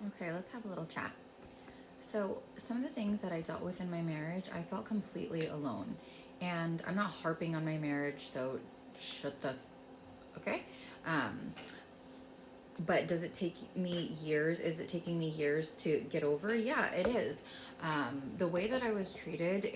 Okay, let's have a little chat. So, some of the things that I dealt with in my marriage, I felt completely alone. And I'm not harping on my marriage, so shut the okay? Um, but does it take me years? Is it taking me years to get over? Yeah, it is. The way that I was treated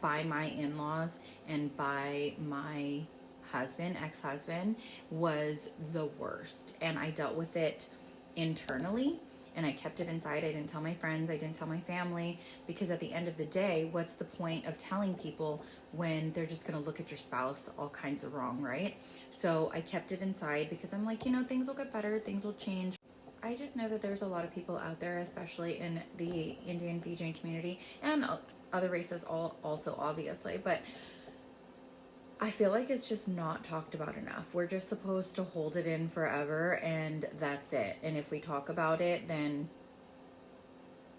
by my in-laws and by my husband, ex-husband, was the worst. And I dealt with it internally and I kept it inside. I didn't tell my friends, I didn't tell my family, because at the end of the day, what's the point of telling people when they're just going to look at your spouse all kinds of wrong, right? So I kept it inside because I'm like, things will get better, things will change. I just know that there's a lot of people out there, especially in the Indian Fijian community and other races also obviously, but I feel like it's just not talked about enough. We're just supposed to hold it in forever and that's it. And if we talk about it, then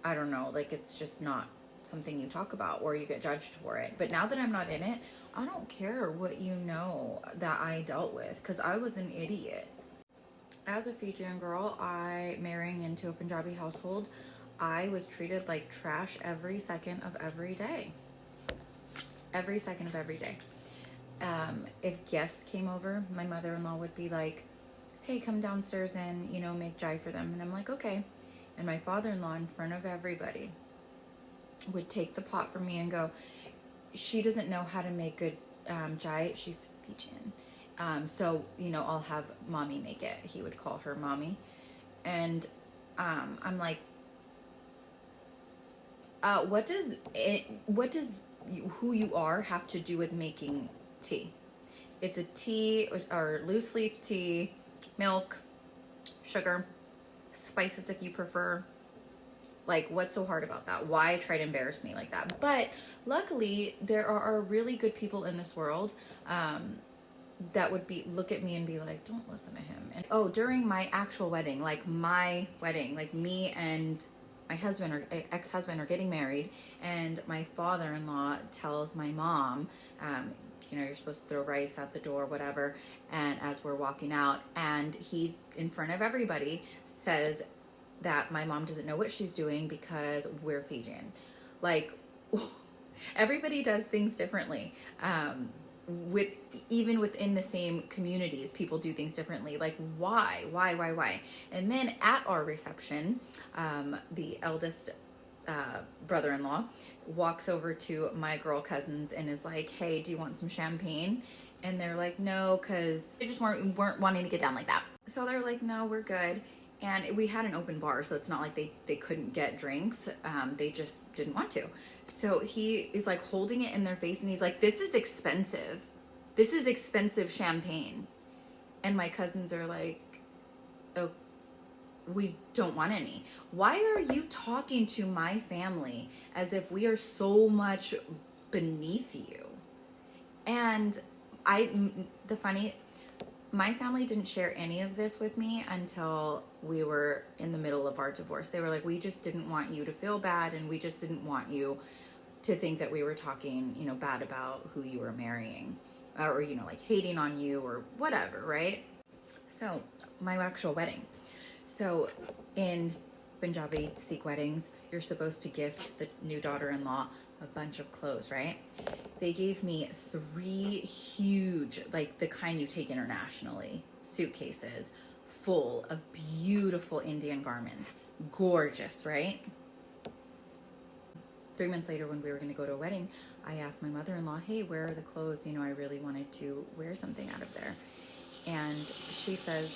I don't know, like it's just not something you talk about or you get judged for it. But now that I'm not in it, I don't care what that I dealt with, because I was an idiot. As a Fijian girl, marrying into a Punjabi household, I was treated like trash every second of every day. Every second of every day. If guests came over, my mother-in-law would be like, hey, come downstairs and, make jai for them. And I'm like, okay. And my father-in-law, in front of everybody, would take the pot from me and go, she doesn't know how to make good jai. She's Fijian. So, I'll have mommy make it. He would call her mommy. And I'm like, what does who you are have to do with making tea? It's a tea or loose leaf tea, milk, sugar, spices if you prefer. Like, what's so hard about that? Why try to embarrass me like that? But luckily, there are really good people in this world that would look at me and be like, don't listen to him. And during my actual wedding, like me and my husband or ex-husband are getting married, and my father-in-law tells my mom, you're supposed to throw rice out the door, whatever. And as we're walking out, and he, in front of everybody, says that my mom doesn't know what she's doing because we're Fijian. Like, everybody does things differently. Even within the same communities, people do things differently. Like, why? And then at our reception, the eldest brother-in-law walks over to my girl cousins and is like, hey, do you want some champagne? And they're like, no, because they just weren't wanting to get down like that. So they're like, no, we're good. And we had an open bar, so it's not like they couldn't get drinks. They just didn't want to. So he is like holding it in their face and he's like, this is expensive. This is expensive champagne. And my cousins are like, oh, we don't want any. Why are you talking to my family as if we are so much beneath you? And my family didn't share any of this with me until we were in the middle of our divorce. They were like, we just didn't want you to feel bad, and we just didn't want you to think that we were talking, bad about who you were marrying, or, like hating on you or whatever, right? So my actual wedding. So in Punjabi Sikh weddings, you're supposed to gift the new daughter-in-law a bunch of clothes, right? They gave me 3 huge, like the kind you take internationally, suitcases full of beautiful Indian garments. Gorgeous, right? 3 months later, when we were going to go to a wedding, I asked my mother-in-law, hey, where are the clothes? I really wanted to wear something out of there. And she says,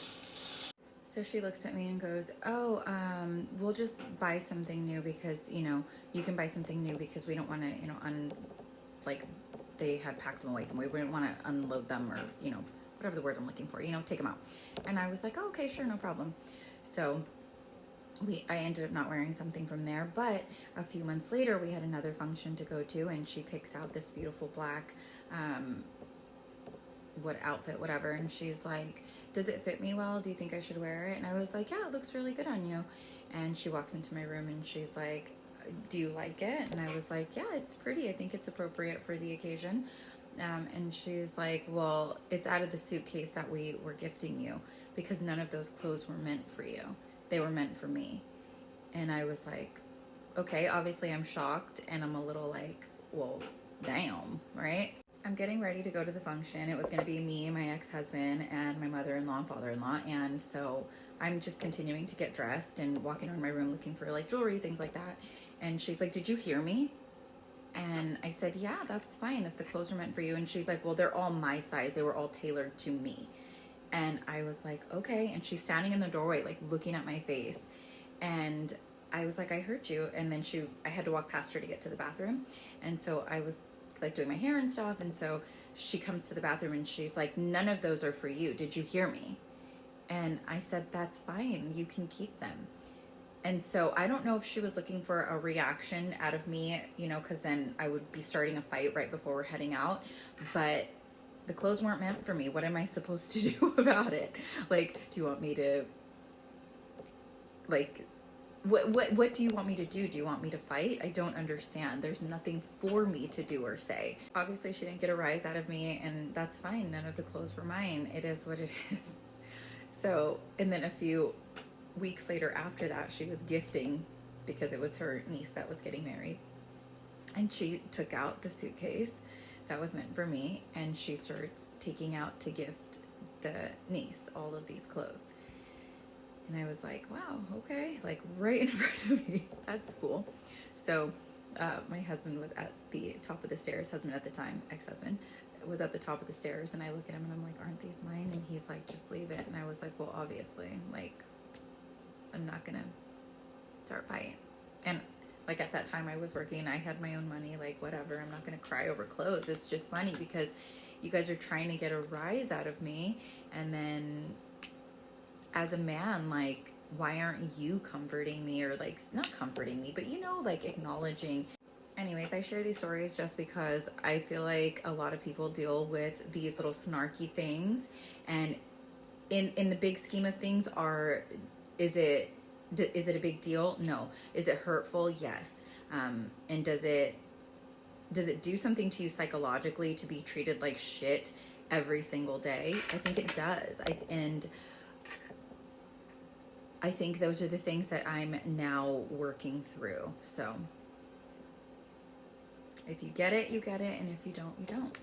so she looks at me and goes, oh, we'll just buy something new because, you can buy something new because we don't want to, they had packed them away somewhere. We didn't want to unload them or, whatever the word I'm looking for, take them out. And I was like, oh, okay, sure, no problem. So I ended up not wearing something from there, but a few months later, we had another function to go to, and she picks out this beautiful black, outfit, whatever. And she's like, does it fit me well? Do you think I should wear it? And I was like, yeah, it looks really good on you. And she walks into my room and she's like, do you like it? And I was like, yeah, it's pretty. I think it's appropriate for the occasion. And she's like, well, it's out of the suitcase that we were gifting you because none of those clothes were meant for you. they were meant for me. And I was like, okay, obviously I'm shocked and I'm a little like, well, damn, right? I'm getting ready to go to the function. It was going to be me, my ex-husband, and my mother-in-law and father-in-law. And so I'm just continuing to get dressed and walking around my room looking for like jewelry, things like that. And she's like, did you hear me? And I said, yeah, that's fine if the clothes are meant for you. And she's like, well, they're all my size. They were all tailored to me. And I was like, okay. And she's standing in the doorway, like looking at my face. And I was like, I heard you. And then I had to walk past her to get to the bathroom. And so I was like doing my hair and stuff. And so she comes to the bathroom and she's like, none of those are for you. Did you hear me? And I said, that's fine. You can keep them. And so I don't know if she was looking for a reaction out of me, you know, because then I would be starting a fight right before we're heading out. But the clothes weren't meant for me. What am I supposed to do about it? Like, do you want me to, like, what do you want me to do? Do you want me to fight? I don't understand. There's nothing for me to do or say. Obviously, she didn't get a rise out of me, and that's fine. None of the clothes were mine. It is what it is. So, and then a few weeks later after that, she was gifting because it was her niece that was getting married. And she took out the suitcase that was meant for me, and she starts taking out to gift the niece all of these clothes. And I was like, wow, okay, like right in front of me. That's cool. So my husband was at the top of the stairs, husband at the time, ex-husband, was at the top of the stairs, and I look at him and I'm like, aren't these mine? And he's like, just leave it. And I was like, well, obviously, like, I'm not gonna start fighting. And like at that time I was working, I had my own money, like whatever, I'm not gonna cry over clothes. It's just funny because you guys are trying to get a rise out of me, and then as a man, like, why aren't you comforting me, or like not comforting me, but you know, like acknowledging. Anyways, I share these stories just because I feel like a lot of people deal with these little snarky things, and in the big scheme of things, is it a big deal? No. Is it hurtful? Yes. And does it do something to you psychologically to be treated like shit every single day? I think it does. And I think those are the things that I'm now working through. So if you get it, you get it. And if you don't, you don't.